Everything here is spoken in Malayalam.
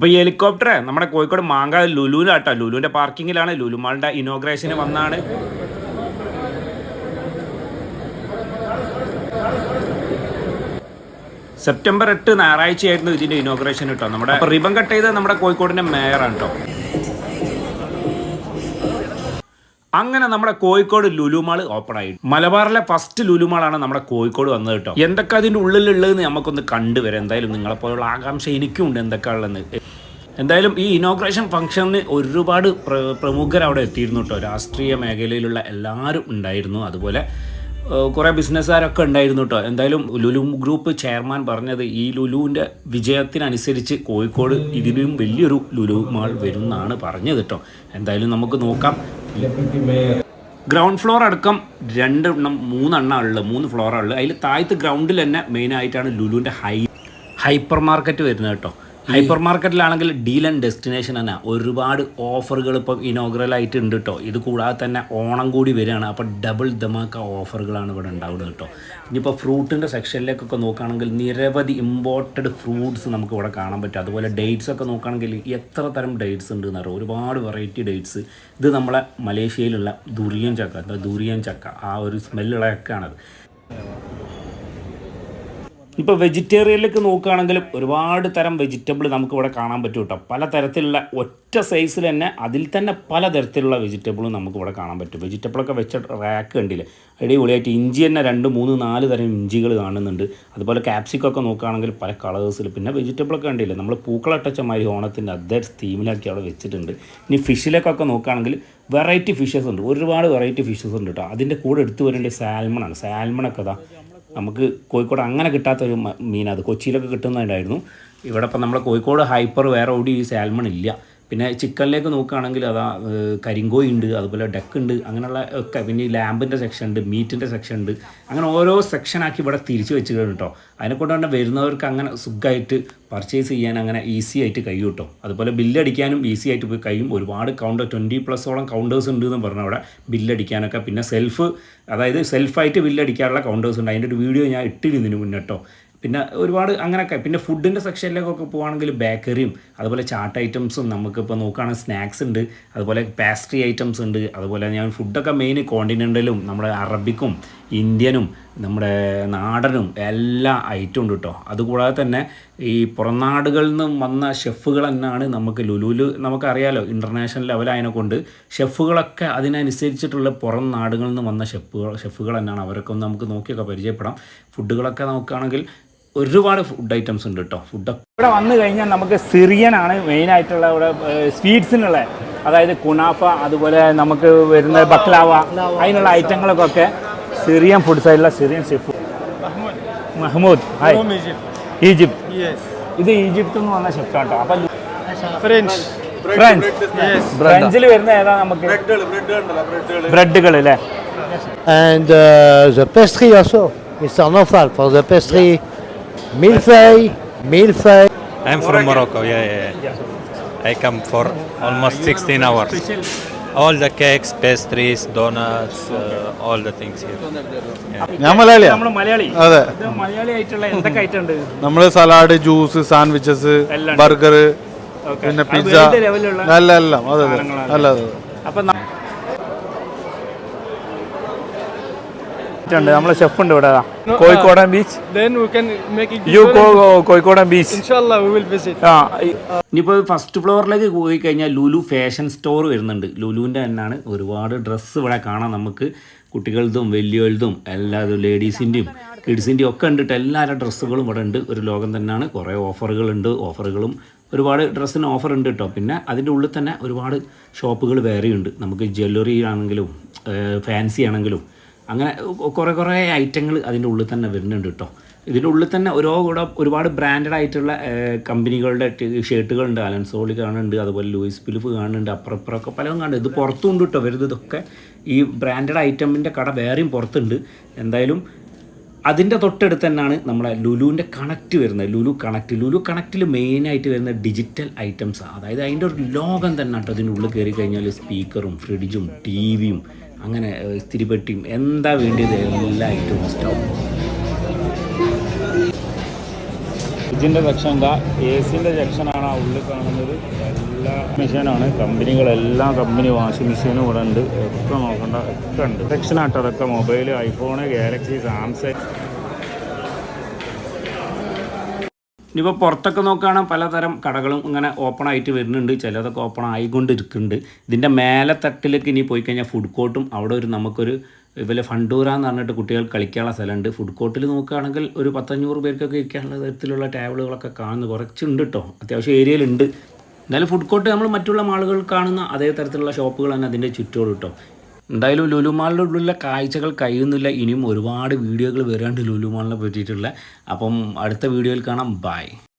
അപ്പോൾ ഈ ഹെലികോപ്റ്റർ നമ്മുടെ കോഴിക്കോട് മാങ്കാവ് ലുലുവിലാട്ടോ, ലുലുവിൻ്റെ പാർക്കിങ്ങിലാണ്. ലുലു മാളിൻ്റെ ഇനോഗ്രേഷന് വന്നാണ്. സെപ്റ്റംബർ 8 ഞായറാഴ്ചയായിരുന്നു ഇതിൻ്റെ ഇനോഗ്രേഷൻ കേട്ടോ. നമ്മുടെ റിബൺ കട്ട് ചെയ്ത് നമ്മുടെ കോഴിക്കോടിൻ്റെ മേയറാണ് കേട്ടോ. അങ്ങനെ നമ്മുടെ കോഴിക്കോട് ലുലു മാൾ ഓപ്പൺ ആയി. മലബാറിലെ ഫസ്റ്റ് ലുലു മാളാണ് നമ്മുടെ കോഴിക്കോട് വന്നത് കേട്ടോ. എന്തൊക്കെ അതിൻ്റെ ഉള്ളിലുള്ളതെന്ന് നമുക്കൊന്ന് കണ്ടുവരാം. എന്തായാലും നിങ്ങളെപ്പോലുള്ള ആകാംക്ഷ എനിക്കും ഉണ്ട് എന്തൊക്കെ ഉള്ളതെന്ന്. എന്തായാലും ഈ ഇനോഗ്രേഷൻ ഫംഗ്ഷന് ഒരുപാട് പ്രമുഖർ അവിടെ എത്തിയിരുന്നു കേട്ടോ. രാഷ്ട്രീയ മേഖലയിലുള്ള എല്ലാവരും ഉണ്ടായിരുന്നു. അതുപോലെ കുറേ ബിസിനസ്സുകാരൊക്കെ ഉണ്ടായിരുന്നു കേട്ടോ. എന്തായാലും ലുലു ഗ്രൂപ്പ് ചെയർമാൻ പറഞ്ഞത് ഈ ലുലുവിൻ്റെ വിജയത്തിനനുസരിച്ച് കോഴിക്കോട് ഇതിലും വലിയൊരു ലുലു മാൾ വരും എന്നാണ് പറഞ്ഞത് കേട്ടോ. എന്തായാലും നമുക്ക് നോക്കാം. ഗ്രൗണ്ട് ഫ്ലോർ അടക്കം 2 3 ഉള്ളത്, 3 ഫ്ലോറാണ് ഉള്ളത്. അതിൽ താഴത്ത് ഗ്രൗണ്ടിൽ തന്നെ മെയിനായിട്ടാണ് ലുലുവിൻ്റെ ഹൈപ്പർ മാർക്കറ്റ് വരുന്നത് കേട്ടോ. ഹൈപ്പർ മാർക്കറ്റിലാണെങ്കിൽ ഡീൽ ആൻഡ് ഡെസ്റ്റിനേഷൻ തന്നെ ഒരുപാട് ഓഫറുകൾ ഇപ്പം ഇനോഗ്രലായിട്ട് ഉണ്ട് കേട്ടോ. ഇത് കൂടാതെ തന്നെ ഓണം കൂടി വരികയാണ്. അപ്പോൾ ഡബിൾ ധമാക്ക ഓഫറുകളാണ് ഇവിടെ ഉണ്ടാവുന്നത് കേട്ടോ. ഇനിയിപ്പോൾ ഫ്രൂട്ടിൻ്റെ സെക്ഷനിലേക്കൊക്കെ നോക്കുകയാണെങ്കിൽ നിരവധി ഇമ്പോർട്ടഡ് ഫ്രൂട്ട്സ് നമുക്ക് ഇവിടെ കാണാൻ പറ്റും. അതുപോലെ ഡേറ്റ്സ് ഒക്കെ നോക്കുകയാണെങ്കിൽ എത്ര തരം ഡേറ്റ്സ് ഉണ്ട് എന്ന് അറിയാം. ഒരുപാട് വെറൈറ്റി ഡേറ്റ്സ്. ഇത് നമ്മളെ മലേഷ്യയിലുള്ള ദുരിയൻ ചക്ക ആ ഒരു സ്മെല്ലുള്ളതൊക്കെയാണത്. ഇപ്പോൾ വെജിറ്റേറിയനിലേക്ക് നോക്കുകയാണെങ്കിലും ഒരുപാട് തരം വെജിറ്റബിൾ നമുക്കിവിടെ കാണാൻ പറ്റും കേട്ടോ. പല തരത്തിലുള്ള ഒറ്റ സൈസിൽ തന്നെ അതിൽ തന്നെ പല തരത്തിലുള്ള വെജിറ്റബിളും നമുക്കിവിടെ കാണാൻ പറ്റും. വെജിറ്റബിളൊക്കെ വെച്ച റാക്ക് കണ്ടില്ലേ, അടിപൊളിയായിട്ട്. ഇഞ്ചി തന്നെ 2 3 4 തരം ഇഞ്ചികൾ കാണുന്നുണ്ട്. അതുപോലെ ക്യാപ്സിക്കൊക്കെ നോക്കുകയാണെങ്കിൽ പല കളേഴ്സിൽ. പിന്നെ വെജിറ്റബിളൊക്കെ കണ്ടില്ലേ, നമ്മൾ പൂക്കളട്ടച്ച മാതിരി ഓണത്തിൻ്റെ അതേ തീമിലാക്കി അവിടെ വെച്ചിട്ടുണ്ട്. ഇനി ഫിഷിലേക്കൊക്കെ നോക്കുകയാണെങ്കിൽ വെറൈറ്റി ഫിഷസ് ഉണ്ട്, ഒരുപാട് വെറൈറ്റി ഫിഷസ് ഉണ്ട് കേട്ടോ. അതിൻ്റെ കൂടെ എടുത്തു വരേണ്ടത് സാൽമണാണ്. സാൽമണൊക്കെ ഇതാ നമുക്ക് കോഴിക്കോട് അങ്ങനെ കിട്ടാത്തൊരു മീനത് കൊച്ചിയിലൊക്കെ കിട്ടുന്നുണ്ടായിരുന്നു. ഇവിടെ ഇപ്പം നമ്മളെ കോഴിക്കോട് ഹൈപ്പർ വേറെ ഓടി ഈ സാൽമൺ ഇല്ല. പിന്നെ ചിക്കനിലേക്ക് നോക്കുകയാണെങ്കിൽ അതാ കരിങ്കോയി ഉണ്ട്, അതുപോലെ ഡക്ക് ഉണ്ട്, അങ്ങനെയുള്ള ഒക്കെ. പിന്നെ ഈ ലാമ്പിൻ്റെ സെക്ഷൻ ഉണ്ട്, മീറ്റിൻ്റെ സെക്ഷൻ ഉണ്ട്. അങ്ങനെ ഓരോ സെക്ഷനാക്കി ഇവിടെ തിരിച്ച് വെച്ചിട്ടുണ്ട് കേട്ടോ. അതിനെക്കൊണ്ട് തന്നെ വരുന്നവർക്ക് അങ്ങനെ സുഖമായിട്ട് പർച്ചേസ് ചെയ്യാൻ അങ്ങനെ ഈസി ആയിട്ട് കഴിയും കേട്ടോ. അതുപോലെ ബില്ലടിക്കാനും ഈസി ആയിട്ട് പോയി കഴിയും. ഒരുപാട് 20+ കൗണ്ടേഴ്സ് ഉണ്ട് എന്ന് പറഞ്ഞാൽ അവിടെ ബില്ലടിക്കാനൊക്കെ. പിന്നെ അതായത് സെൽഫായിട്ട് ബില്ലടിക്കാനുള്ള കൗണ്ടേഴ്സ് ഉണ്ട്. അതിൻ്റെ ഒരു വീഡിയോ ഞാൻ ഇട്ടിരുന്നതിന് മുന്നേ കേട്ടോ. പിന്നെ ഒരുപാട് അങ്ങനെയൊക്കെ. പിന്നെ ഫുഡിൻ്റെ സെക്ഷനിലേക്കൊക്കെ പോകുകയാണെങ്കിൽ ബേക്കറിയും അതുപോലെ ചാട്ട് ഐറ്റംസും നമുക്കിപ്പോൾ നോക്കുകയാണെങ്കിൽ സ്നാക്സ് ഉണ്ട്, അതുപോലെ പാസ്ട്രി ഐറ്റംസ് ഉണ്ട്. അതുപോലെ ഞാൻ ഫുഡൊക്കെ മെയിൻ കോണ്ടിനെൻ്റലും നമ്മുടെ അറബിക്കും ഇന്ത്യനും നമ്മുടെ നാടനും എല്ലാ ഐറ്റം ഉണ്ട് കേട്ടോ. അതുകൂടാതെ തന്നെ ഈ പുറം നാടുകളിൽ നിന്നും വന്ന ഷെഫുകൾ തന്നെയാണ് നമുക്ക് ലുലുവിൽ നമുക്കറിയാലോ ഇൻ്റർനാഷണൽ ലെവലായതിനെ കൊണ്ട് ഷെഫുകളൊക്കെ അതിനനുസരിച്ചിട്ടുള്ള പുറം നാടുകളിൽ നിന്ന് വന്ന ഷെഫുകൾ തന്നെയാണ്. അവരൊക്കെ ഒന്ന് നമുക്ക് നോക്കിയൊക്കെ പരിചയപ്പെടാം. ഫുഡുകളൊക്കെ നോക്കുകയാണെങ്കിൽ ഒരുപാട് ഫുഡ് ഐറ്റംസ് ഉണ്ട് കേട്ടോ. ഫുഡൊക്കെ ഇവിടെ വന്നു കഴിഞ്ഞാൽ നമുക്ക് സിറിയനാണ് മെയിനായിട്ടുള്ള ഇവിടെ സ്വീറ്റ്സിനുള്ള, അതായത് കുനാഫ, അതുപോലെ നമുക്ക് വരുന്ന ബക്ലാവ, അതിനുള്ള ഐറ്റങ്ങളൊക്കെ സിറിയൻ ഫുഡ് സൈഡിലുള്ള Syrian chef Mahmoud. Hi, Egypt. ഇത് ഈജിപ്തിൽ നിന്ന് വന്ന ഷെഫാണ് കേട്ടോ. അപ്പം ഫ്രഞ്ചിൽ വരുന്ന ഏതാ നമുക്ക് ബ്രെഡുകൾ അല്ലേ. And the pastry also, Mr. Nofal, for the pastry, millefeuille. I'm from Morocco, yeah. I come for almost 16 hours. All the cakes, pastries, donuts, all the things here. ഞാൻ മലയാളിയാണ്. നമ്മൾ മലയാളി. അതെ. മലയാളി ആയിട്ടുള്ള എന്തൊക്കെ ഐറ്റം ഉണ്ട്? നമ്മൾ സലാഡ്, ജ്യൂസ്, സാൻഡ്വിച്ചസ്, ബർഗർ, പിന്നെ പിസ്സ, എല്ലാം. അതെ അതെ. അപ്പം നമ്മളെ ഷെഫ് ഉണ്ട് ഇവിടെ, കോഴിക്കോടൻ ബീച്ച്. കോഴിക്കോടൻ ബീച്ച്. ഇനിയിപ്പോൾ ഫസ്റ്റ് ഫ്ലോറിലേക്ക് പോയി കഴിഞ്ഞാൽ ലുലു ഫാഷൻ സ്റ്റോർ വരുന്നുണ്ട്. ലുലുവിൻ്റെ തന്നെയാണ്. ഒരുപാട് ഡ്രസ്സ് ഇവിടെ കാണാം നമുക്ക്. കുട്ടികളുടെതും വലിയവരുതും എല്ലാതും, ലേഡീസിൻ്റെയും കിഡ്സിൻ്റെയും ഒക്കെ ഉണ്ടിട്ട് എല്ലാവരുടെ ഡ്രസ്സുകളും ഇവിടെ ഉണ്ട്. ഒരു ലോകം തന്നെയാണ്. കുറേ ഓഫറുകളും ഒരുപാട് ഡ്രസ്സിന് ഓഫർ ഉണ്ട് കേട്ടോ. പിന്നെ അതിൻ്റെ ഉള്ളിൽ തന്നെ ഒരുപാട് ഷോപ്പുകൾ വേറെയുണ്ട്. നമുക്ക് ജ്വല്ലറി ആണെങ്കിലും ഫാൻസി ആണെങ്കിലും അങ്ങനെ കുറേ ഐറ്റങ്ങൾ അതിൻ്റെ ഉള്ളിൽ തന്നെ വരുന്നുണ്ട് കേട്ടോ. ഇതിൻ്റെ ഉള്ളിൽ തന്നെ ഒരുപാട് ബ്രാൻഡഡ് ആയിട്ടുള്ള കമ്പനികളുടെ ഷർട്ടുകളുണ്ട്. അലൻസോളി കാണുന്നുണ്ട്, അതുപോലെ ലൂയിസ് ഫിലിപ്പ് കാണുന്നുണ്ട്, അപ്പുറമൊക്കെ പലതും കാണുന്നുണ്ട്. ഇത് പുറത്തുണ്ട് കേട്ടോ വരുന്നത്. ഇതൊക്കെ ഈ ബ്രാൻഡഡ് ഐറ്റമിൻ്റെ കട വേറെയും പുറത്തുണ്ട്. എന്തായാലും അതിൻ്റെ തൊട്ടടുത്ത് തന്നെയാണ് നമ്മളെ ലുലുവിൻ്റെ കണക്റ്റ് വരുന്നത്. ലുലു കണക്റ്റിൽ മെയിനായിട്ട് വരുന്ന ഡിജിറ്റൽ ഐറ്റംസാണ്. അതായത് അതിൻ്റെ ഒരു ലോകം തന്നെ കേട്ടോ. അതിൻ്റെ ഉള്ളിൽ കയറി കഴിഞ്ഞാൽ സ്പീക്കറും ഫ്രിഡ്ജും ടിവിയും അങ്ങനെ ഇസ്തിരിപ്പെട്ടിയും എന്താ വേണ്ടിയത് എല്ലാ ഐറ്റവും സ്റ്റൗ. ഫ്രിഡ്ജിൻ്റെ സെക്ഷൻ എന്താ, എ സിൻ്റെ സെക്ഷനാണ് ആ ഉള്ളിൽ കാണുന്നത്. എല്ലാ മെഷീനാണ്, കമ്പനികളെല്ലാം കമ്പനി വാഷിംഗ് മെഷീനും ഇവിടെ ഉണ്ട്. ഒക്കെ നോക്കണ്ട, ഒക്കെ ഉണ്ട് സെക്ഷനാട്ടോ. അതൊക്കെ മൊബൈൽ, ഐഫോണ്, ഗാലക്സി, സാംസങ്. ഇനിയിപ്പോൾ പുറത്തൊക്കെ നോക്കുകയാണെങ്കിൽ പലതരം കടകളും ഇങ്ങനെ ഓപ്പൺ ആയിട്ട് വരുന്നുണ്ട്. ചിലതൊക്കെ ഓപ്പൺ ആയിക്കൊണ്ടിരിക്കുന്നുണ്ട്. ഇതിൻ്റെ മേലെ തട്ടിലേക്ക് ഇനി പോയി കഴിഞ്ഞാൽ ഫുഡ് കോർട്ടും അവിടെ നമുക്കൊരു ഇവലെ ഫണ്ടൂറ എന്ന് പറഞ്ഞിട്ട് കുട്ടികൾ കളിക്കാനുള്ള സ്ഥലമുണ്ട്. ഫുഡ് കോർട്ടിൽ നോക്കുകയാണെങ്കിൽ ഒരു 100-500 പേർക്കൊക്കെ ഇരിക്കാനുള്ള തരത്തിലുള്ള ടേബിളുകളൊക്കെ കാണുന്നു, കുറച്ചുണ്ട് കേട്ടോ, അത്യാവശ്യം ഏരിയയിലുണ്ട്. എന്തായാലും ഫുഡ് കോർട്ട് നമ്മൾ മറ്റുള്ള മാളുകൾ കാണുന്ന അതേ തരത്തിലുള്ള ഷോപ്പുകൾ തന്നെ അതിൻ്റെ ചുറ്റോട് കേട്ടോ. എന്തായാലും ലുലു മാളിൻ്റെ ഉള്ളിലുള്ള കാഴ്ചകൾ കഴിയുന്നില്ല. ഇനിയും ഒരുപാട് വീഡിയോകൾ വരാണ്ട് ലുലു മാളിനെ പറ്റിയിട്ടുള്ള. അപ്പം അടുത്ത വീഡിയോയിൽ കാണാം. ബൈ.